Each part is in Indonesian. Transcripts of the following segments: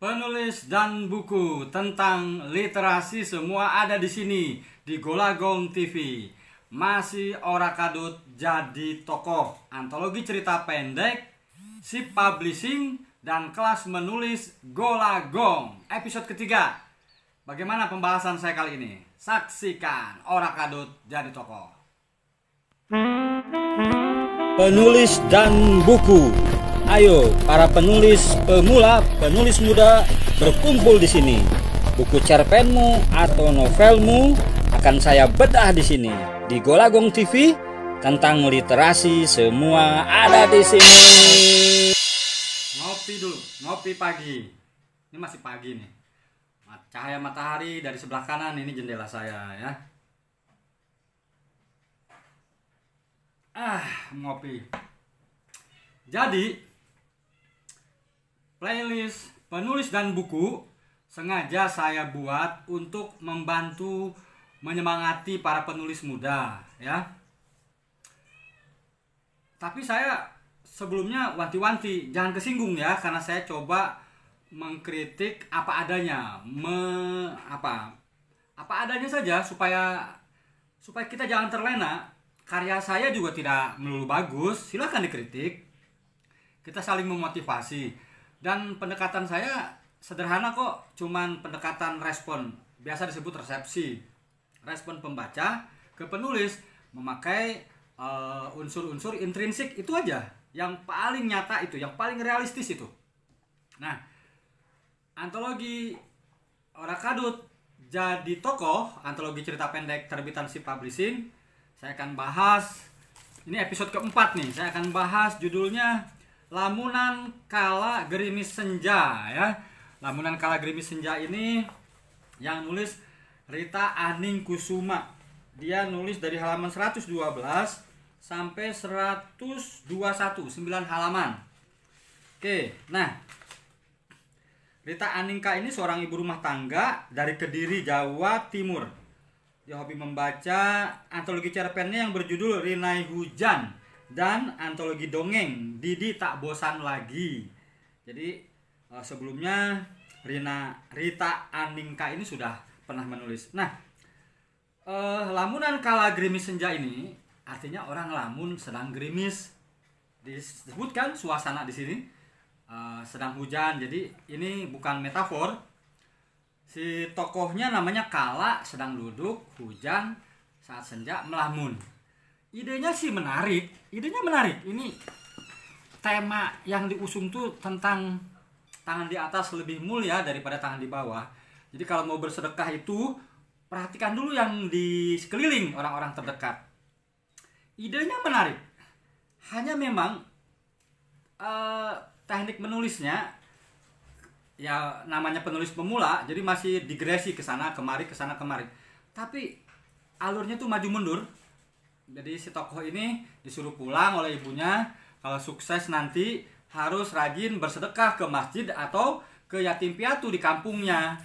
Penulis dan buku tentang literasi semua ada di sini di Golagong TV. Masih ora kadut jadi tokoh, antologi cerita pendek, Sip Publishing dan kelas menulis Golagong. Episode ketiga. Bagaimana pembahasan saya kali ini? Saksikan ora kadut jadi tokoh. Penulis dan buku. Ayo, para penulis pemula, penulis muda berkumpul di sini. Buku cerpenmu atau novelmu akan saya bedah di sini di Golagong TV. Tentang literasi semua ada di sini. Ngopi dulu, ngopi pagi. Ini masih pagi nih. Cahaya matahari dari sebelah kanan, ini jendela saya ya. Ngopi. Jadi playlist penulis dan buku sengaja saya buat untuk membantu menyemangati para penulis muda ya. Tapi saya sebelumnya wanti-wanti jangan kesinggung ya, karena saya coba mengkritik apa adanya, apa adanya saja supaya kita jangan terlena. Karya saya juga tidak melulu bagus, silahkan dikritik. Kita saling memotivasi. Dan pendekatan saya sederhana kok, cuman pendekatan respon, biasa disebut resepsi. Respon pembaca ke penulis memakai unsur-unsur intrinsik itu aja, yang paling nyata itu, yang paling realistis itu. Nah, antologi Ora Kadut Jadi Tokoh, antologi cerita pendek terbitan Sip Publishing, saya akan bahas, ini episode keempat nih, saya akan bahas judulnya Lamunan Kala Gerimis Senja ya. Lamunan Kala Gerimis Senja ini yang nulis Rita Aning Kusuma. Dia nulis dari halaman 112 sampai 121, 9 halaman. Oke, nah Rita Aningka ini seorang ibu rumah tangga dari Kediri, Jawa Timur. Dia hobi membaca antologi cerpennya yang berjudul Rinai Hujan dan antologi dongeng Didi Tak Bosan Lagi. Jadi sebelumnya Rita Aningka ini sudah pernah menulis. Nah, lamunan kala gerimis senja ini artinya orang lamun sedang gerimis. Disebutkan suasana di sini sedang hujan. Jadi ini bukan metafor. Si tokohnya namanya Kala, sedang duduk hujan saat senja melamun. Idenya sih menarik, Ini tema yang diusung tuh tentang tangan di atas lebih mulia daripada tangan di bawah. Jadi kalau mau bersedekah itu perhatikan dulu yang di sekeliling orang-orang terdekat. Idenya menarik. Hanya memang teknik menulisnya ya namanya penulis pemula, jadi masih digresi ke sana kemari. Tapi alurnya tuh maju mundur. Jadi si tokoh ini disuruh pulang oleh ibunya, kalau sukses nanti harus rajin bersedekah ke masjid atau ke yatim piatu di kampungnya.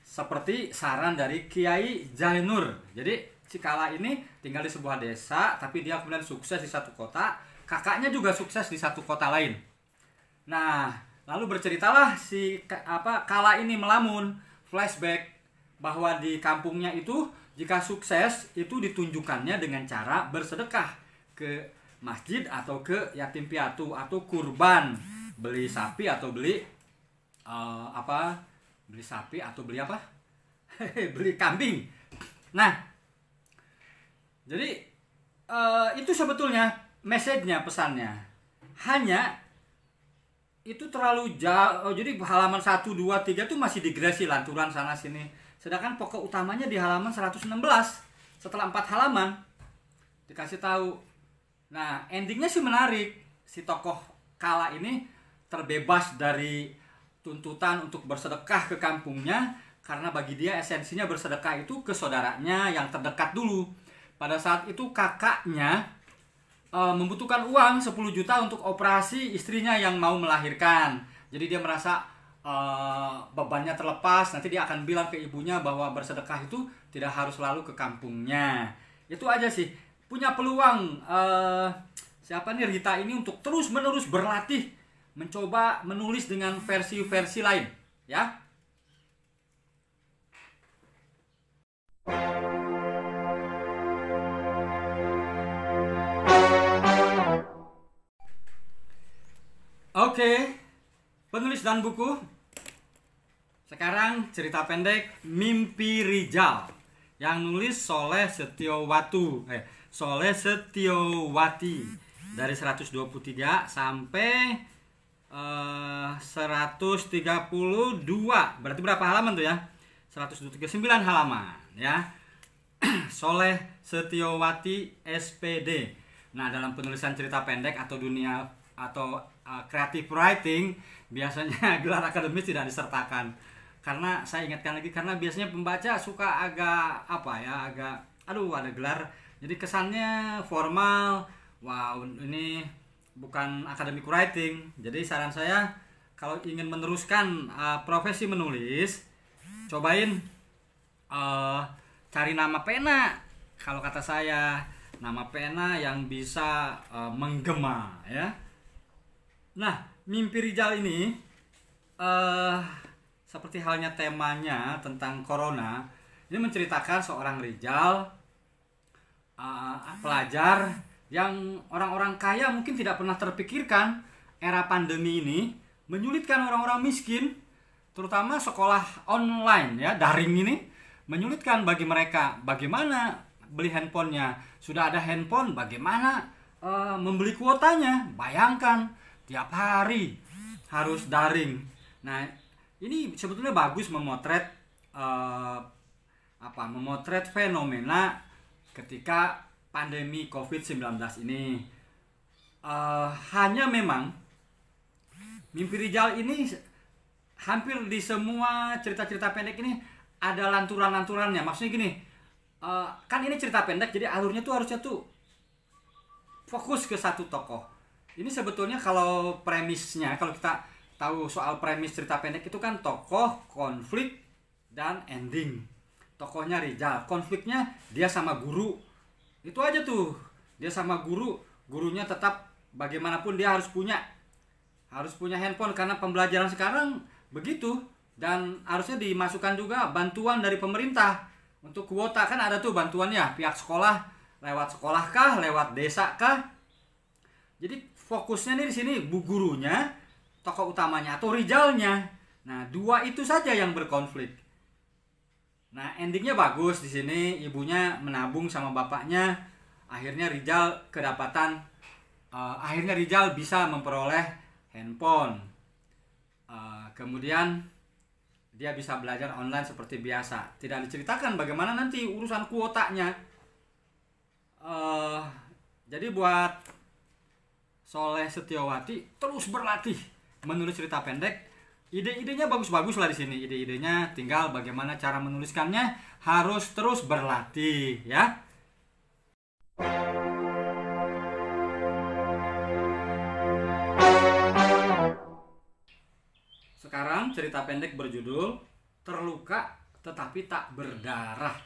Seperti saran dari Kiai Jainur. Jadi si Kala ini tinggal di sebuah desa, tapi dia kemudian sukses di satu kota, kakaknya juga sukses di satu kota lain. Nah, lalu berceritalah si Kala ini melamun, flashback bahwa di kampungnya itu jika sukses itu ditunjukkannya dengan cara bersedekah ke masjid atau ke yatim piatu atau kurban, beli sapi atau beli beli sapi atau beli apa? Beli kambing. Nah, jadi itu sebetulnya message-nya, pesannya. Hanya itu terlalu jauh. Jadi halaman 1, 2, 3 itu masih digresi lanturan sana sini. Sedangkan pokok utamanya di halaman 116. Setelah 4 halaman dikasih tahu. Nah, endingnya sih menarik. Si tokoh Kala ini terbebas dari tuntutan untuk bersedekah ke kampungnya, karena bagi dia esensinya bersedekah itu ke saudaranya yang terdekat dulu. Pada saat itu kakaknya membutuhkan uang 10 juta untuk operasi istrinya yang mau melahirkan. Jadi dia merasa bebannya terlepas. Nanti dia akan bilang ke ibunya bahwa bersedekah itu tidak harus selalu ke kampungnya. Itu aja sih. Punya peluang siapa nih Rita ini untuk terus menerus berlatih, mencoba menulis dengan versi-versi lain. ya. Oke, penulis dan buku. Sekarang cerita pendek Mimpi Rijal yang nulis Soleh Setiowati dari 123 sampai 132. Berarti berapa halaman tuh ya? 139 halaman ya. Soleh Setiowati SPD. Nah, dalam penulisan cerita pendek atau dunia atau creative writing biasanya gelar akademis tidak disertakan. Karena saya ingatkan lagi, karena biasanya pembaca suka agak ada gelar, jadi kesannya formal. Wow, ini bukan academic writing. Jadi saran saya, kalau ingin meneruskan profesi menulis, cobain cari nama pena. Kalau kata saya, nama pena yang bisa menggema ya. Nah, Mimpi Rijal ini seperti halnya temanya tentang corona, ini menceritakan seorang Rijal, pelajar yang orang-orang kaya mungkin tidak pernah terpikirkan era pandemi ini menyulitkan orang-orang miskin, terutama sekolah online ya, daring ini menyulitkan bagi mereka. Bagaimana beli handphonenya? Sudah ada handphone, bagaimana membeli kuotanya? Bayangkan tiap hari harus daring. Nah, ini sebetulnya bagus memotret memotret fenomena ketika pandemi COVID-19 ini. Hanya memang Mimpi Rijal ini hampir di semua cerita-cerita pendek ini ada lanturan-lanturannya. Maksudnya gini, kan ini cerita pendek, jadi alurnya tuh harusnya tuh fokus ke satu tokoh. Ini sebetulnya kalau premisnya, kalau kita tahu soal premis cerita pendek itu kan tokoh, konflik, dan ending. Tokohnya Rijal, konfliknya dia sama guru. Itu aja tuh, dia sama guru. Gurunya tetap bagaimanapun dia harus punya handphone, karena pembelajaran sekarang begitu. Dan harusnya dimasukkan juga bantuan dari pemerintah untuk kuota. Kan ada tuh bantuannya, pihak sekolah, lewat sekolah kah, lewat desa kah. Jadi fokusnya nih di sini bu gurunya, tokoh utamanya atau Rijalnya. Nah, dua itu saja yang berkonflik. Nah, endingnya bagus di sini, ibunya menabung sama bapaknya. Akhirnya Rijal bisa memperoleh handphone. Kemudian dia bisa belajar online seperti biasa. Tidak diceritakan bagaimana nanti urusan kuotanya. Jadi buat Soleh Setiowati, terus berlatih menulis cerita pendek. Ide-idenya bagus-bagus lah di sini. Ide-idenya, tinggal bagaimana cara menuliskannya, harus terus berlatih ya. Sekarang cerita pendek berjudul Terluka Tetapi Tak Berdarah.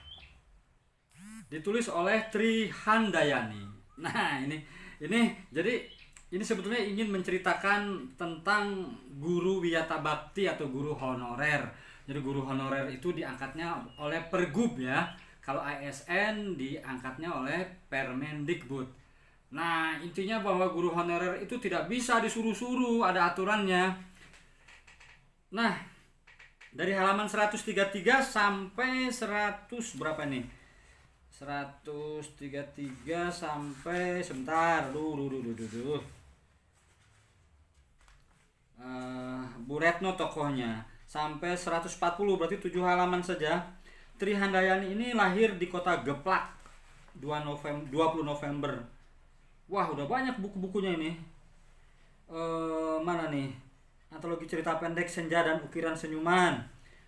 Ditulis oleh Tri Handayani. Nah, ini jadi ini sebetulnya ingin menceritakan tentang guru wiyata bakti atau guru honorer. Jadi guru honorer itu diangkatnya oleh Pergub ya. Kalau ASN diangkatnya oleh Permendikbud. Nah, intinya bahwa guru honorer itu tidak bisa disuruh-suruh, ada aturannya. Nah, dari halaman 133 sampai 100 berapa nih? 133 sampai sebentar. Bu Retno tokohnya sampai 140, berarti 7 halaman saja. Tri Handayani ini lahir di kota Geplak 20 November. Wah, udah banyak buku-bukunya ini. Mana nih? Antologi cerita pendek Senja dan Ukiran Senyuman,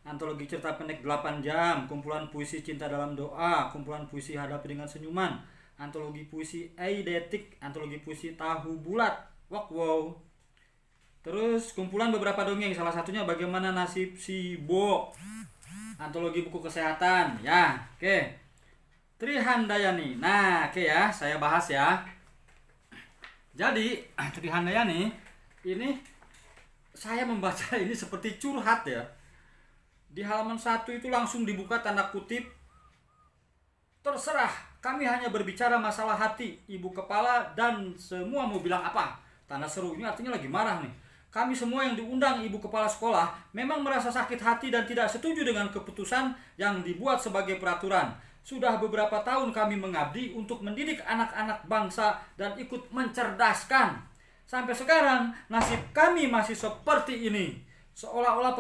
antologi cerita pendek 8 jam, kumpulan puisi Cinta Dalam Doa, kumpulan puisi Hadapi Dengan Senyuman, antologi puisi Eidetik, antologi puisi Tahu Bulat. Wow. Terus kumpulan beberapa dongeng, salah satunya Bagaimana Nasib Si Bo, antologi buku kesehatan ya. Oke. Tri Handayani. Nah, oke ya, saya bahas ya. Jadi Tri Handayani ini, saya membaca ini seperti curhat ya. Di halaman 1 itu langsung dibuka tanda kutip, terserah, kami hanya berbicara masalah hati, ibu kepala dan semua mau bilang apa. Tanda seru, ini artinya lagi marah nih. Kami semua yang diundang ibu kepala sekolah memang merasa sakit hati dan tidak setuju dengan keputusan yang dibuat sebagai peraturan. Sudah beberapa tahun kami mengabdi untuk mendidik anak-anak bangsa dan ikut mencerdaskan. Sampai sekarang nasib kami masih seperti ini. Seolah-olah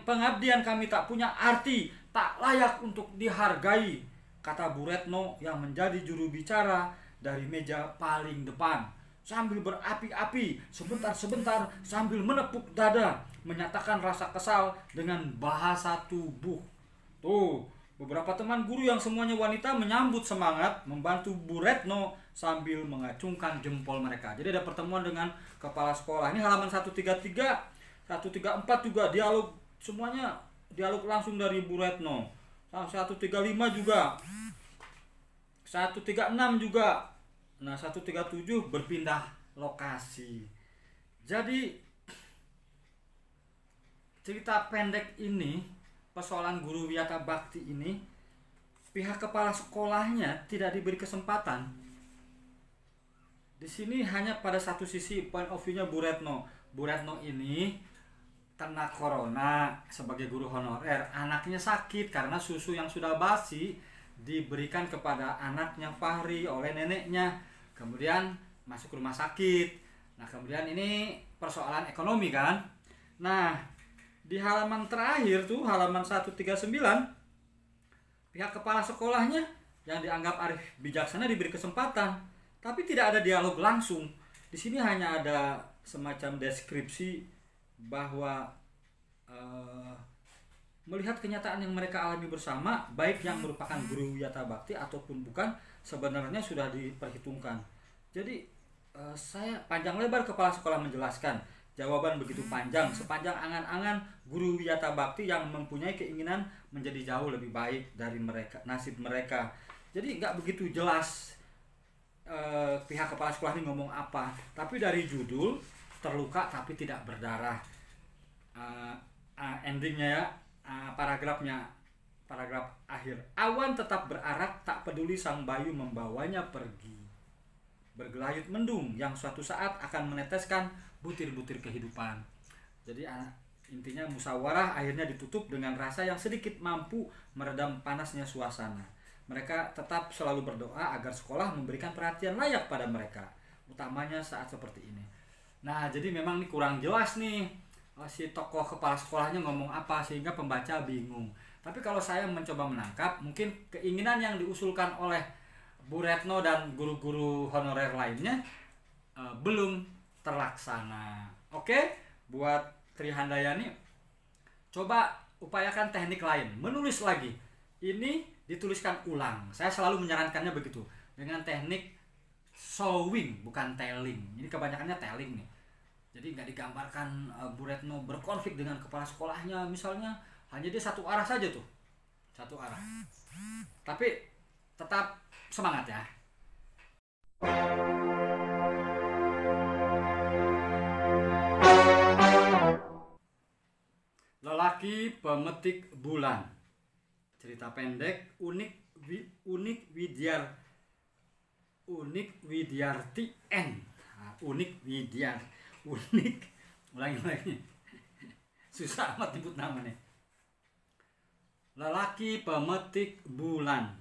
pengabdian kami tak punya arti, tak layak untuk dihargai, kata Bu Retno yang menjadi juru bicara dari meja paling depan. Sambil berapi-api, sebentar-sebentar sambil menepuk dada, menyatakan rasa kesal dengan bahasa tubuh. Tuh, beberapa teman guru yang semuanya wanita menyambut semangat, membantu Bu Retno sambil mengacungkan jempol mereka. Jadi ada pertemuan dengan kepala sekolah. Ini halaman 133, 134 juga dialog, semuanya dialog langsung dari Bu Retno. 135 juga, 136 juga. Nah, 137 berpindah lokasi. Jadi cerita pendek ini, persoalan guru Wiyata Bakti ini, pihak kepala sekolahnya tidak diberi kesempatan. Di sini hanya pada satu sisi point of view-nya Bu Retno. Bu Retno ini kena corona sebagai guru honorer. Anaknya sakit karena susu yang sudah basi diberikan kepada anaknya Fahri oleh neneknya, kemudian masuk rumah sakit. Nah, kemudian ini persoalan ekonomi kan. Nah, di halaman terakhir tuh, halaman 139, pihak kepala sekolahnya yang dianggap arif bijaksana diberi kesempatan, tapi tidak ada dialog langsung. Di sini hanya ada semacam deskripsi bahwa melihat kenyataan yang mereka alami bersama, baik yang merupakan guru Wiyata Bakti ataupun bukan, sebenarnya sudah diperhitungkan. Jadi saya panjang lebar kepala sekolah menjelaskan, jawaban begitu panjang, sepanjang angan-angan guru Wiyata Bakti yang mempunyai keinginan menjadi jauh lebih baik dari mereka, nasib mereka. Jadi nggak begitu jelas pihak kepala sekolah ini ngomong apa, tapi dari judul terluka tapi tidak berdarah. Endingnya ya, paragraf akhir. Awan tetap berarak, tak peduli sang bayu membawanya pergi. Bergelayut mendung yang suatu saat akan meneteskan butir-butir kehidupan. Jadi intinya musyawarah akhirnya ditutup dengan rasa yang sedikit mampu meredam panasnya suasana. Mereka tetap selalu berdoa agar sekolah memberikan perhatian layak pada mereka, utamanya saat seperti ini. Nah, jadi memang ini kurang jelas nih, si tokoh kepala sekolahnya ngomong apa sehingga pembaca bingung. Tapi kalau saya mencoba menangkap, mungkin keinginan yang diusulkan oleh Bu Retno dan guru-guru honorer lainnya belum terlaksana. Oke, buat Tri Handayani, coba upayakan teknik lain, menulis lagi. Ini dituliskan ulang. Saya selalu menyarankannya begitu, dengan teknik showing bukan telling. Ini kebanyakannya telling nih. Jadi nggak digambarkan Bu Retno berkonflik dengan kepala sekolahnya, misalnya hanya dia satu arah saja tuh, satu arah. Tapi tetap semangat ya. Lelaki pemetik bulan. Cerita pendek unik Widyarti N. Ulangi. Susah amat nyebut namanya. Lelaki pemetik bulan.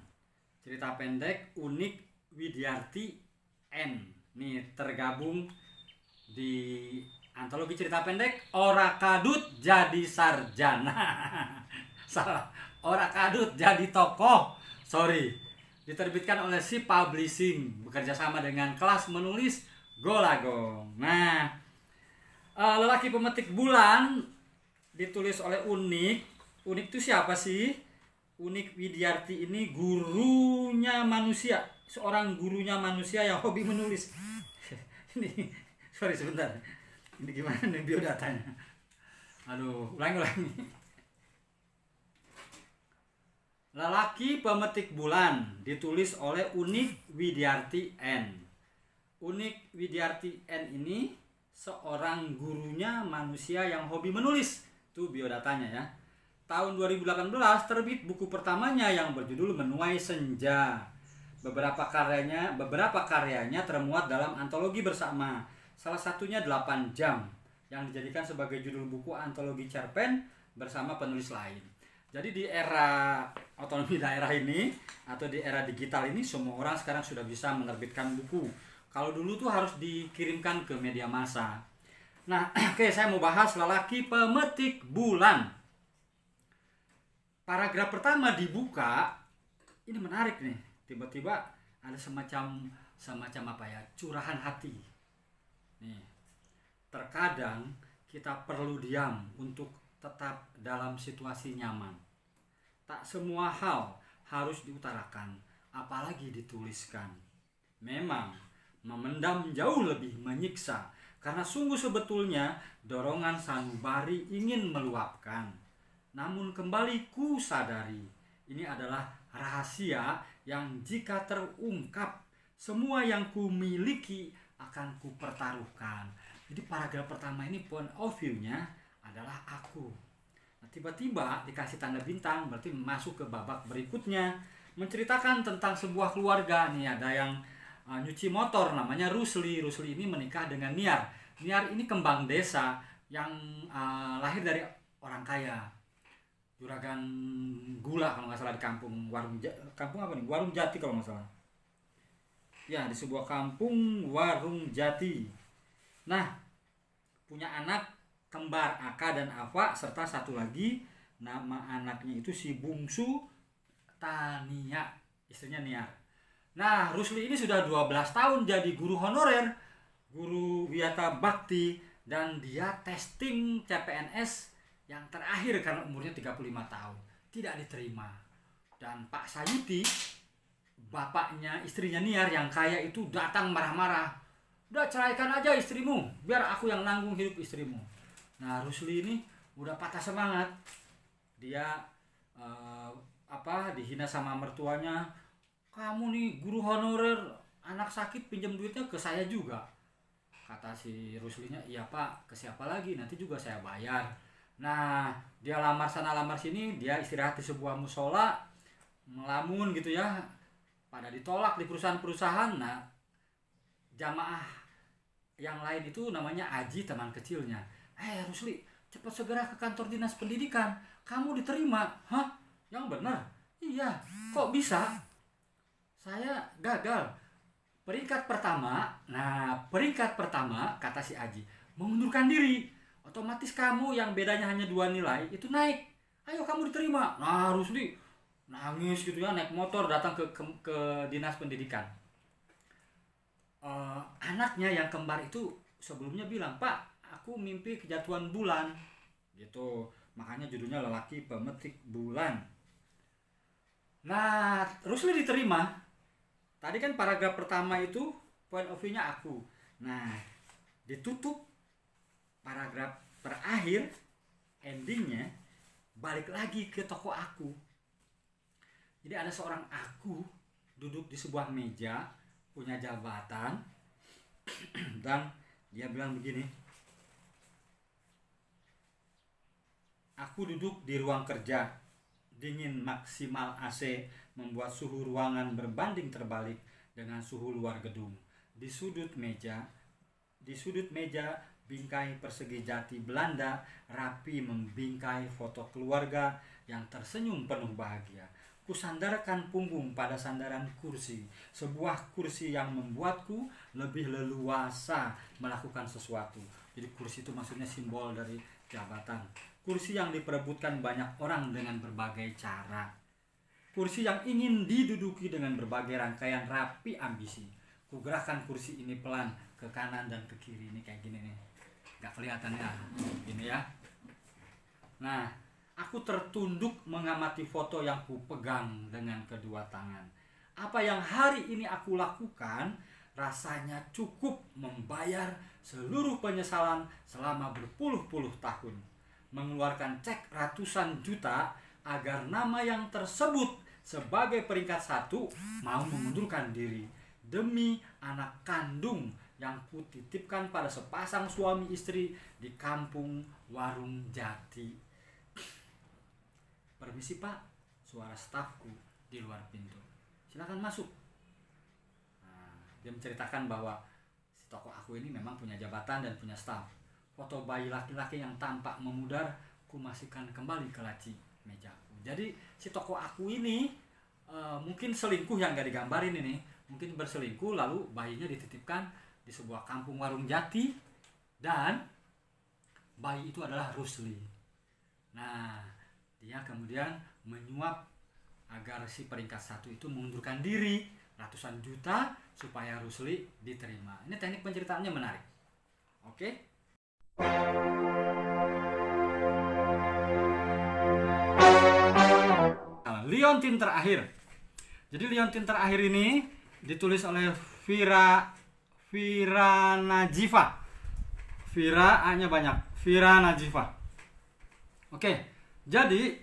Cerita pendek unik Widyarti N. Nih tergabung di antologi cerita pendek Ora Kadut Jadi Sarjana. Salah, Ora Kadut Jadi Tokoh. Sorry. Diterbitkan oleh Si Publishing bekerja sama dengan Kelas Menulis Golagong. Nah, lelaki pemetik bulan ditulis oleh Unik. Unik itu siapa sih? Unik Widyarti ini gurunya manusia, seorang gurunya manusia yang hobi menulis. Ini, sorry sebentar. Ini gimana nih biodatanya? Aduh, ulangi. Lelaki pemetik bulan ditulis oleh Unik Widyarti N. Unik Widyarti N ini seorang gurunya manusia yang hobi menulis. Itu biodatanya ya. tahun 2018 terbit buku pertamanya yang berjudul Menuai Senja. Beberapa karyanya termuat dalam antologi bersama. Salah satunya 8 Jam yang dijadikan sebagai judul buku antologi cerpen bersama penulis lain. Jadi di era otonomi daerah ini atau di era digital ini semua orang sekarang sudah bisa menerbitkan buku. Kalau dulu tuh harus dikirimkan ke media massa. Nah, oke, saya mau bahas Lelaki Pemetik Bulan. Paragraf pertama dibuka, ini menarik nih. Tiba-tiba ada semacam apa ya, curahan hati. Nih, terkadang kita perlu diam untuk tetap dalam situasi nyaman. Tak semua hal harus diutarakan, apalagi dituliskan. Memang memendam jauh lebih menyiksa, karena sungguh sebetulnya dorongan sanubari ingin meluapkan. Namun kembali ku sadari, ini adalah rahasia yang jika terungkap, semua yang ku miliki akan ku pertaruhkan. Jadi paragraf pertama ini point of view-nya adalah aku. Nah, tiba-tiba dikasih tanda bintang, berarti masuk ke babak berikutnya, menceritakan tentang sebuah keluarga. Nih ada yang nyuci motor, namanya Rusli. Rusli ini menikah dengan Niar. Niar ini kembang desa yang lahir dari orang kaya, juragan gula kalau nggak salah di kampung Warung Jati kalau nggak salah. Ya, di sebuah kampung Warung Jati. Nah, punya anak kembar Aka dan Afa serta satu lagi, nama anaknya itu si bungsu Tania, istrinya Niar. Nah, Rusli ini sudah 12 tahun jadi guru honorer, guru Wiyata Bakti, dan dia testing CPNS yang terakhir karena umurnya 35 tahun. Tidak diterima. Dan Pak Sayuti, bapaknya istrinya Niar yang kaya itu datang marah-marah. Udah ceraikan aja istrimu, biar aku yang nanggung hidup istrimu. Nah, Rusli ini udah patah semangat. Dia dihina sama mertuanya. Kamu nih guru honorer, anak sakit pinjam duitnya ke saya juga. Kata si Ruslinya, iya Pak, ke siapa lagi? Nanti juga saya bayar. Nah, dia lamar sana lamar sini, dia istirahat di sebuah musola, melamun gitu ya. Pada ditolak di perusahaan-perusahaan. Nah, jamaah yang lain itu namanya Aji, teman kecilnya. Rusli, cepat segera ke kantor dinas pendidikan. Kamu diterima. Hah? Yang benar? Iya. Kok bisa? Saya gagal. Peringkat pertama kata si Aji, mengundurkan diri. Otomatis kamu yang bedanya hanya 2 nilai itu naik. Ayo kamu diterima. Nah, Rusli nangis gitu ya, naik motor datang ke dinas pendidikan. Anaknya yang kembar itu sebelumnya bilang, Pak, aku mimpi kejatuhan bulan gitu. Makanya judulnya Lelaki Pemetik Bulan. Nah, Rusli diterima. Tadi kan paragraf pertama itu point of view-nya aku. Nah, ditutup paragraf terakhir, endingnya balik lagi ke toko aku. Jadi ada seorang aku duduk di sebuah meja, punya jabatan, dan dia bilang begini, aku duduk di ruang kerja, dingin maksimal AC membuat suhu ruangan berbanding terbalik dengan suhu luar gedung. Di sudut meja bingkai persegi jati Belanda rapi membingkai foto keluarga yang tersenyum penuh bahagia. Kusandarkan punggung pada sandaran kursi, sebuah kursi yang membuatku lebih leluasa melakukan sesuatu. Jadi kursi itu maksudnya simbol dari jabatan. Kursi yang diperebutkan banyak orang dengan berbagai cara. Kursi yang ingin diduduki dengan berbagai rangkaian rapi ambisi. Kugerakkan kursi ini pelan ke kanan dan ke kiri. Ini kayak gini nih. Gak kelihatan ya. Gini ya. Nah, aku tertunduk mengamati foto yang kupegang dengan kedua tangan. Apa yang hari ini aku lakukan rasanya cukup membayar seluruh penyesalan selama berpuluh-puluh tahun. Mengeluarkan cek ratusan juta agar nama yang tersebut sebagai peringkat 1 mau mengundurkan diri demi anak kandung yang kutitipkan pada sepasang suami istri di kampung Warung Jati. "Permisi Pak, suara stafku di luar pintu, silakan masuk." Nah, dia menceritakan bahwa si toko aku ini memang punya jabatan dan punya staf. Foto bayi laki-laki yang tampak memudar kumasihkan kembali ke laci mejaku. Jadi si toko aku ini mungkin selingkuh yang gak digambarin ini, mungkin berselingkuh lalu bayinya dititipkan di sebuah kampung warung jati, dan bayi itu adalah Rusli. Nah, dia kemudian menyuap agar si peringkat 1 itu mengundurkan diri ratusan juta supaya Rusli diterima. Ini teknik penceritaannya menarik. Oke. Liontin terakhir. Jadi Liontin terakhir ini ditulis oleh Vira Najifa. Vira A-nya banyak. Vira Najifa. Oke. Jadi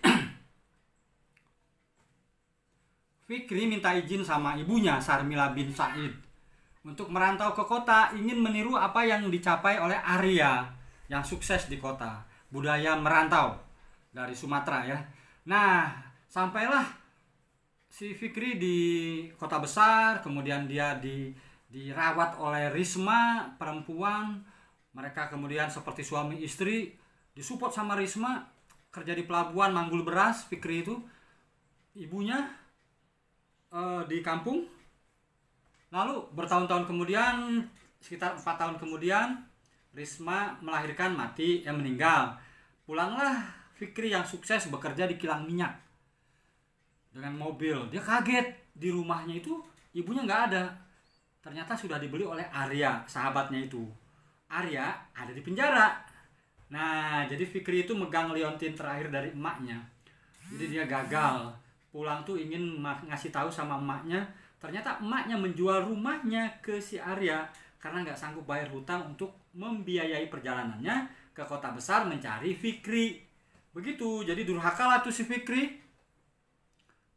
Fikri minta izin sama ibunya Sarmila bin Said untuk merantau ke kota, ingin meniru apa yang dicapai oleh Arya yang sukses di kota, budaya merantau dari Sumatera ya. Nah, sampailah si Fikri di kota besar, kemudian dia dirawat oleh Risma perempuan. Mereka kemudian seperti suami istri, disupport sama Risma, kerja di pelabuhan manggul beras. Fikri itu ibunya di kampung. Lalu bertahun-tahun kemudian, sekitar 4 tahun kemudian, Risma melahirkan, mati, meninggal. Pulanglah Fikri yang sukses bekerja di kilang minyak dengan mobil. Dia kaget, di rumahnya itu ibunya nggak ada. Ternyata sudah dibeli oleh Arya, sahabatnya itu. Arya ada di penjara. Nah, jadi Fikri itu megang liontin terakhir dari emaknya. Jadi dia gagal. Pulang tuh ingin ngasih tahu sama emaknya. Ternyata emaknya menjual rumahnya ke si Arya karena nggak sanggup bayar hutang untuk membiayai perjalanannya ke kota besar mencari Fikri. Begitu, jadi durhaka lah tuh si Fikri.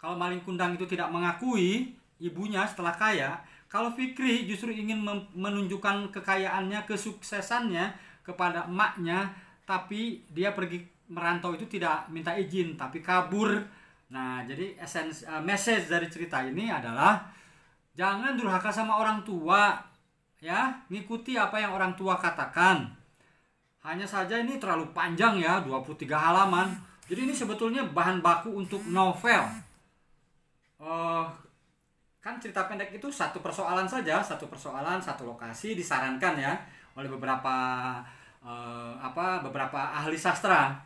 Kalau maling kundang itu tidak mengakui ibunya setelah kaya, kalau Fikri justru ingin menunjukkan kekayaannya, kesuksesannya kepada emaknya, tapi dia pergi merantau itu tidak minta izin, tapi kabur. Nah, jadi message dari cerita ini adalah jangan durhaka sama orang tua, ya, ngikuti apa yang orang tua katakan. Hanya saja ini terlalu panjang ya, 23 halaman. Jadi ini sebetulnya bahan baku untuk novel. Kan cerita pendek itu satu persoalan saja, satu persoalan, satu lokasi, disarankan ya oleh beberapa ahli sastra.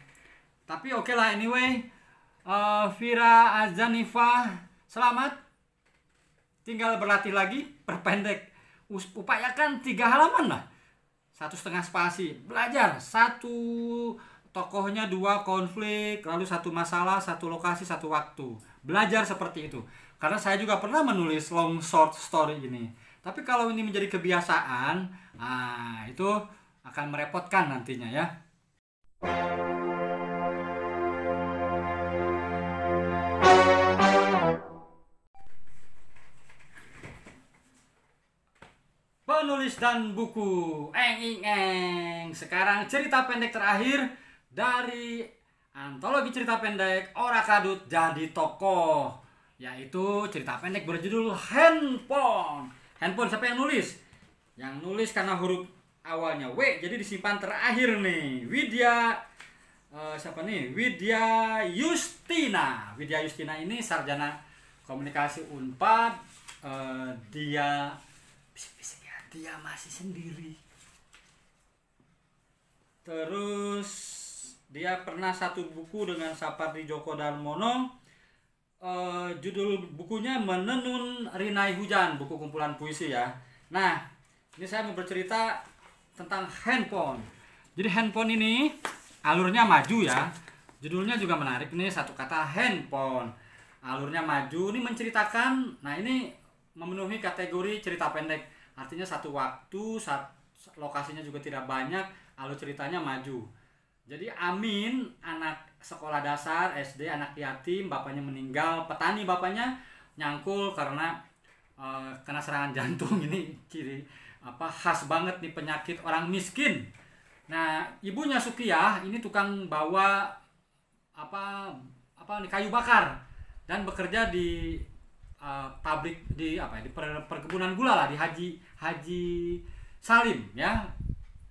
Tapi oke lah, anyway, Vira Azanifah, selamat. Tinggal berlatih lagi, perpendek. Upayakan 3 halaman lah, 1,5 spasi. Belajar 1 tokohnya, 2 konflik, lalu 1 masalah, 1 lokasi, 1 waktu. Belajar seperti itu. Karena saya juga pernah menulis long short story ini. Tapi kalau ini menjadi kebiasaan, itu akan merepotkan nantinya ya. Penulis dan buku, sekarang cerita pendek terakhir dari antologi cerita pendek Ora Kadut Jadi Tokoh, yaitu cerita pendek berjudul Handphone. Handphone siapa yang nulis? Yang nulis karena huruf awalnya W, jadi disimpan terakhir nih. Widya Yustina. Widya Yustina ini sarjana komunikasi Unpad. Dia masih sendiri. Terus dia pernah satu buku dengan Sapardi Djoko Darmono. Judul bukunya Menenun Rinai Hujan, buku kumpulan puisi ya. Nah, ini saya mau bercerita tentang handphone. Jadi handphone ini alurnya maju ya. Judulnya juga menarik nih, satu kata handphone. Alurnya maju, ini menceritakan, nah ini memenuhi kategori cerita pendek. Artinya satu waktu, lokasinya juga tidak banyak, alur ceritanya maju. Jadi Amin, anak sekolah dasar SD, anak yatim, bapaknya meninggal, petani bapaknya, nyangkul karena kena serangan jantung. Ini ciri khas banget nih penyakit orang miskin. Nah, ibunya Sukiyah ini tukang bawa kayu bakar dan bekerja di pabrik di perkebunan gula lah, di Haji Salim ya,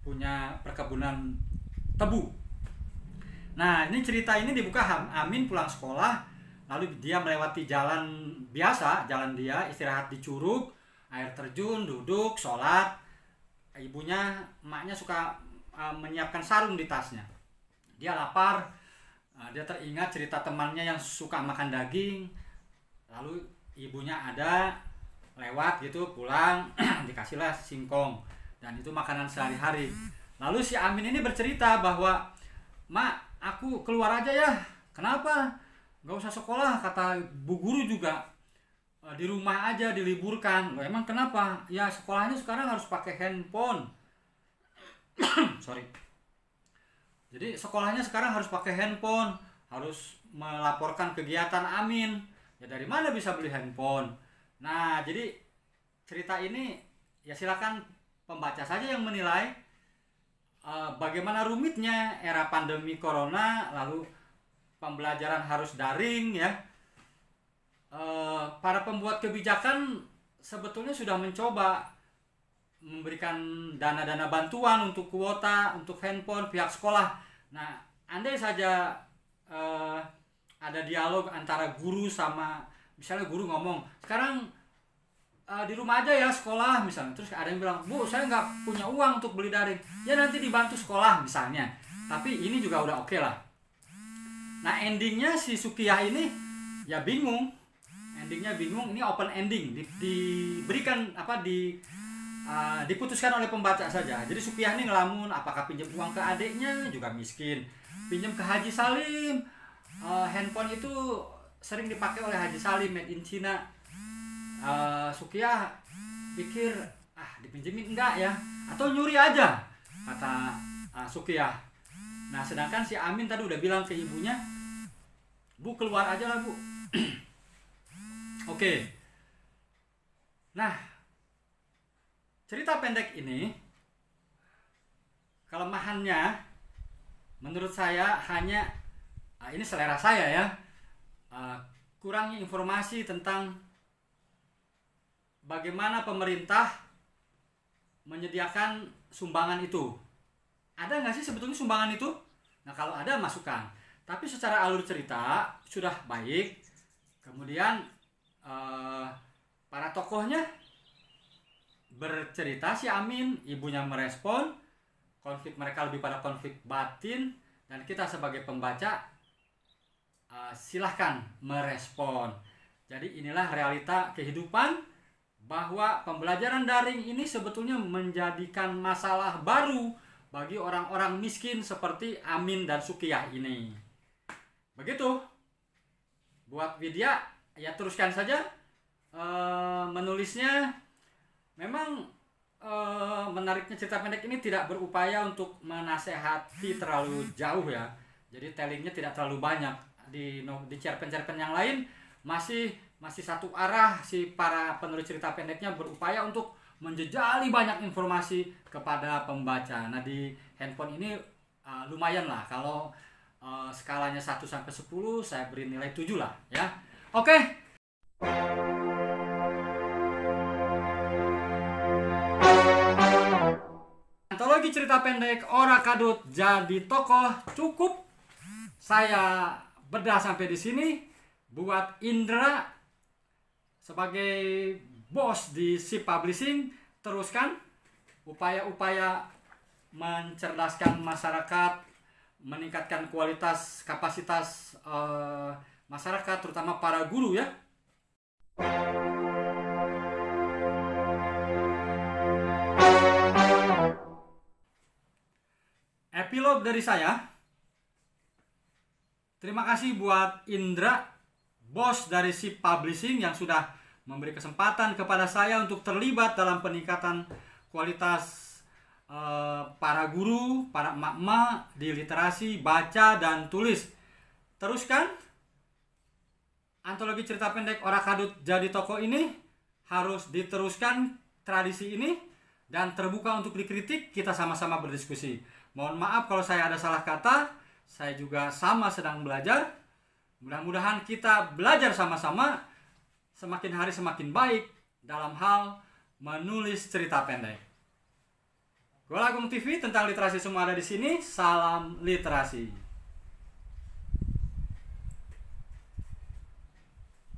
punya perkebunan tebu. Nah, ini cerita ini dibuka Amin pulang sekolah, lalu dia melewati jalan biasa, jalan dia istirahat di curug, air terjun, duduk, sholat. Emaknya suka menyiapkan sarung di tasnya. Dia lapar, dia teringat cerita temannya yang suka makan daging, lalu ibunya ada lewat gitu pulang dikasihlah singkong, dan itu makanan sehari-hari. Lalu si Amin ini bercerita bahwa, "Mak, aku keluar aja ya." "Kenapa?" "Gak usah sekolah," kata bu guru juga. "Di rumah aja, diliburkan." "Loh, emang kenapa?" "Ya sekolahnya sekarang harus pakai handphone." Sorry. Jadi sekolahnya sekarang harus pakai handphone, harus melaporkan kegiatan Amin. Ya dari mana bisa beli handphone? Nah, jadi cerita ini ya silakan pembaca saja yang menilai bagaimana rumitnya era pandemi corona, lalu pembelajaran harus daring ya. Para pembuat kebijakan sebetulnya sudah mencoba memberikan dana-dana bantuan untuk kuota, untuk handphone pihak sekolah. Nah, andai saja ada dialog antara guru sama, misalnya guru ngomong, "Sekarang di rumah aja ya sekolah," misalnya. Terus ada yang bilang, "Bu, saya nggak punya uang untuk beli daring." "Ya nanti dibantu sekolah," misalnya. Tapi ini juga udah oke lah. Nah, endingnya si Sukiyah ini ya bingung. Endingnya bingung, ini open ending. Diberikan diputuskan oleh pembaca saja. Jadi Sukiyah ini ngelamun, apakah pinjam uang ke adiknya, juga miskin. Pinjam ke Haji Salim. Handphone itu sering dipakai oleh Haji Salim, made in China. Sukiyah pikir, dipinjemin enggak ya, atau nyuri aja, kata Sukiyah. Nah, sedangkan si Amin tadi udah bilang ke ibunya, "Bu, keluar aja lah, Bu." Oke. Nah, cerita pendek ini kelemahannya menurut saya hanya ini selera saya ya, kurangnya informasi tentang bagaimana pemerintah menyediakan sumbangan itu. Ada nggak sih sebetulnya sumbangan itu? Nah, kalau ada masukkan. Tapi secara alur cerita sudah baik. Kemudian para tokohnya bercerita, si Amin, ibunya merespon, konflik mereka lebih pada konflik batin, dan kita sebagai pembaca silahkan merespon. Jadi inilah realita kehidupan, bahwa pembelajaran daring ini sebetulnya menjadikan masalah baru bagi orang-orang miskin seperti Amin dan Sukiyah ini. Begitu. Buat Widya, ya teruskan saja menulisnya. Memang menariknya cerita pendek ini tidak berupaya untuk menasehati terlalu jauh ya. Jadi tellingnya tidak terlalu banyak. Di cerpen-cerpen yang lain masih satu arah, si para penulis cerita pendeknya berupaya untuk menjejali banyak informasi kepada pembaca. Nah, di handphone ini lumayan lah. Kalau skalanya 1 sampai 10 saya beri nilai 7 lah ya. Oke. Antologi cerita pendek Ora Kadut Jadi Tokoh cukup. Saya bedah sampai di sini. Buat Indra sebagai bos di SIP Publishing, teruskan upaya-upaya mencerdaskan masyarakat, meningkatkan kualitas kapasitas masyarakat, terutama para guru ya. Epilog dari saya. Terima kasih buat Indra, bos dari SIP Publishing, yang sudah memberi kesempatan kepada saya untuk terlibat dalam peningkatan kualitas para guru, para emak-emak di literasi baca dan tulis. Teruskan antologi cerita pendek Ora Kadut Jadi Tokoh ini, harus diteruskan tradisi ini dan terbuka untuk dikritik. Kita sama-sama berdiskusi. Mohon maaf kalau saya ada salah kata. Saya juga sama sedang belajar. Mudah-mudahan kita belajar sama-sama, semakin hari semakin baik dalam hal menulis cerita pendek. Golagung TV tentang literasi semua ada di sini. Salam literasi.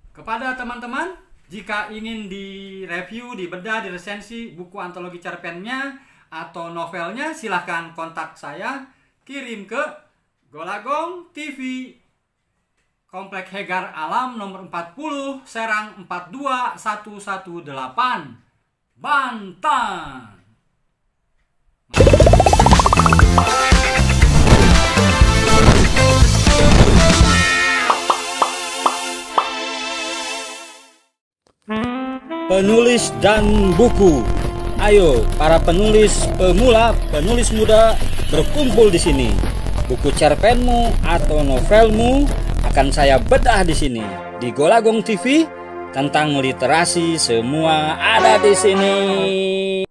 Kepada teman-teman, jika ingin direview, dibedah, diresensi buku antologi cerpennya atau novelnya, silahkan kontak saya, kirim ke Golagong TV, Komplek Hegar Alam nomor 40, Serang 42118, Banten. Penulis dan buku. Ayo para penulis pemula, penulis muda berkumpul di sini. Buku cerpenmu atau novelmu akan saya bedah di sini di Golagong TV. Tentang literasi semua ada di sini.